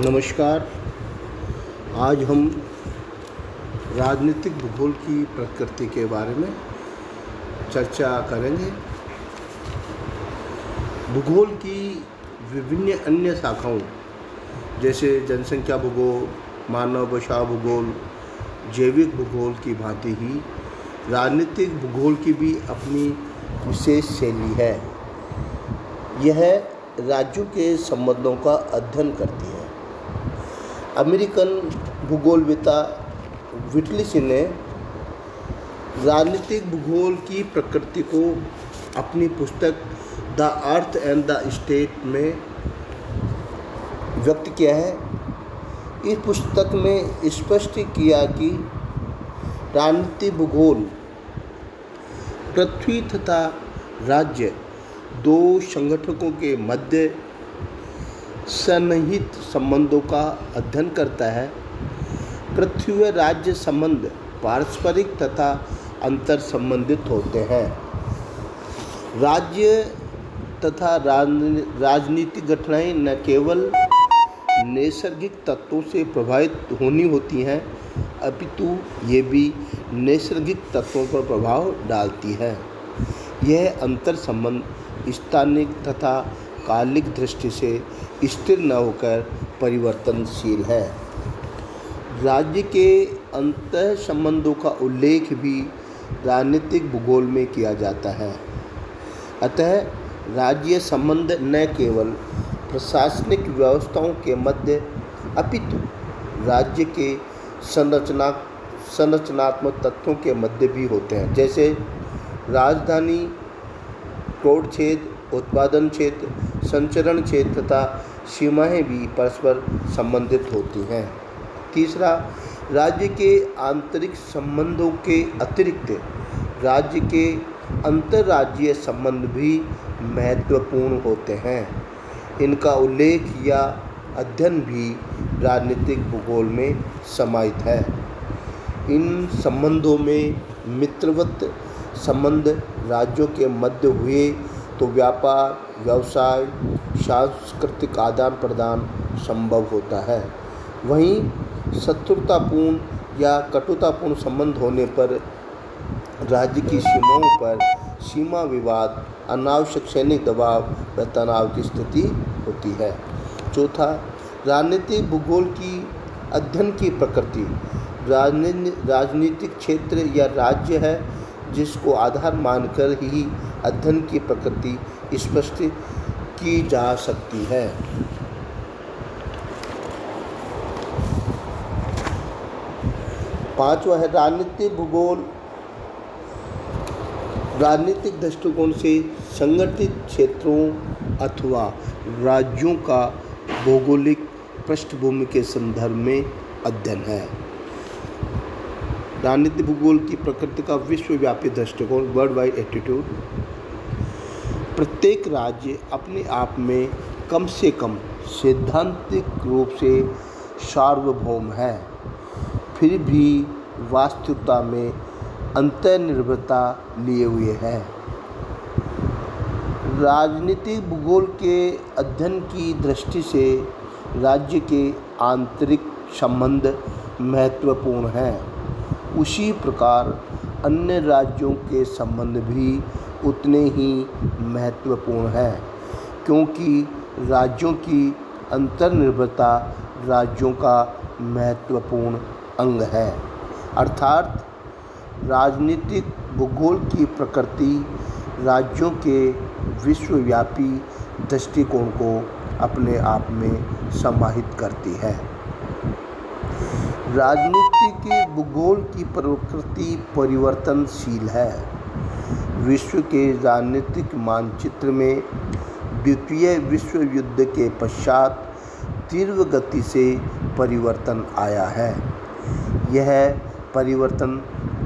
नमस्कार। आज हम राजनीतिक भूगोल की प्रकृति के बारे में चर्चा करेंगे। भूगोल की विभिन्न अन्य शाखाओं जैसे जनसंख्या भूगोल, मानव बसाव भूगोल, जैविक भूगोल की भांति ही राजनीतिक भूगोल की भी अपनी विशेष शैली है। यह राज्यों के संबंधों का अध्ययन करती है। अमेरिकन भूगोलविदा विटलिस ने राजनीतिक भूगोल की प्रकृति को अपनी पुस्तक the earth and the state में व्यक्त किया है। इस पुस्तक में स्पष्ट किया कि राजनीतिक भूगोल पृथ्वी तथा राज्य दो संगठनों के मध्य सन्निहित संबंधों का अध्ययन करता है। पृथ्वी व राज्य संबंध पारस्परिक तथा अंतर संबंधित होते हैं। राज्य तथा राजनीतिक घटनाएं न केवल नैसर्गिक तत्वों से प्रभावित होनी होती हैं, अपितु ये भी नैसर्गिक तत्वों पर प्रभाव डालती है। यह अंतर संबंध स्थानिक तथा कालिक दृष्टि से स्थिर न होकर परिवर्तनशील है। राज्य के अंतः संबंधों का उल्लेख भी राजनीतिक भूगोल में किया जाता है। अतः राज्य संबंध न केवल प्रशासनिक व्यवस्थाओं के मध्य अपितु राज्य के संरचनात्मक तत्वों के मध्य भी होते हैं, जैसे राजधानी, कोड क्षेत्र, उत्पादन क्षेत्र, संचरण क्षेत्र तथा सीमाएं भी परस्पर संबंधित होती हैं। तीसरा, राज्य के आंतरिक संबंधों के अतिरिक्त राज्य के अंतर्राज्यीय संबंध भी महत्वपूर्ण होते हैं। इनका उल्लेख या अध्ययन भी राजनीतिक भूगोल में समाहित है। इन संबंधों में मित्रवत संबंध राज्यों के मध्य हुए तो व्यापार, व्यवसाय, सांस्कृतिक आदान प्रदान संभव होता है। वहीं शत्रुतापूर्ण या कटुतापूर्ण संबंध होने पर राज्य की सीमाओं पर सीमा विवाद, अनावश्यक सैनिक दबाव व तनाव की स्थिति होती है। चौथा, राजनीतिक भूगोल की अध्ययन की प्रकृति राजनीतिक क्षेत्र या राज्य है, जिसको आधार मानकर ही अध्ययन की प्रकृति स्पष्ट की जा सकती है। पांचवा है राजनीतिक भूगोल। राजनीतिक दृष्टिकोण से संगठित क्षेत्रों अथवा राज्यों का भौगोलिक पृष्ठभूमि के संदर्भ में अध्ययन है। राजनीतिक भूगोल की प्रकृति का विश्वव्यापी दृष्टिकोण, वर्ल्ड वाइड एटीट्यूड। प्रत्येक राज्य अपने आप में कम से कम सैद्धांतिक रूप से सार्वभौम है, फिर भी वास्तविकता में अंतर्निर्भरता लिए हुए है। राजनीतिक भूगोल के अध्ययन की दृष्टि से राज्य के आंतरिक संबंध महत्वपूर्ण हैं। उसी प्रकार अन्य राज्यों के संबंध भी उतने ही महत्वपूर्ण हैं, क्योंकि राज्यों की अंतर्निर्भरता राज्यों का महत्वपूर्ण अंग है। अर्थात राजनीतिक भूगोल की प्रकृति राज्यों के विश्वव्यापी दृष्टिकोण को अपने आप में समाहित करती है। राजनीतिक भूगोल की प्रकृति परिवर्तनशील है। विश्व के राजनीतिक मानचित्र में द्वितीय विश्व युद्ध के पश्चात तीव्र गति से परिवर्तन आया है। यह परिवर्तन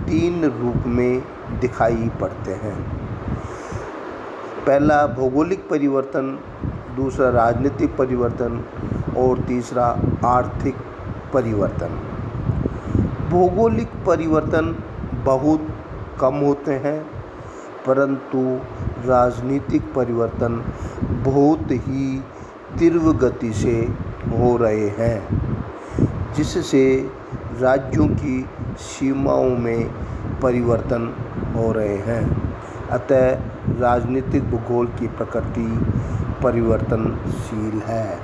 तीन रूप में दिखाई पड़ते हैं। पहला भौगोलिक परिवर्तन, दूसरा राजनीतिक परिवर्तन और तीसरा आर्थिक परिवर्तन। भौगोलिक परिवर्तन बहुत कम होते हैं, परंतु राजनीतिक परिवर्तन बहुत ही तीव्र गति से हो रहे हैं, जिससे राज्यों की सीमाओं में परिवर्तन हो रहे हैं। अतः राजनीतिक भूगोल की प्रकृति परिवर्तनशील है।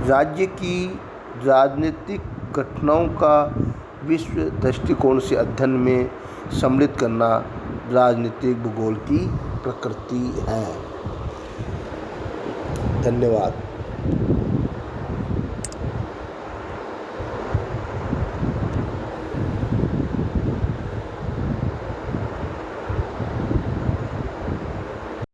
राज्य की राजनीतिक घटनाओं का विश्व दृष्टिकोण से अध्ययन में सम्मिलित करना राजनीतिक भूगोल की प्रकृति है। धन्यवाद।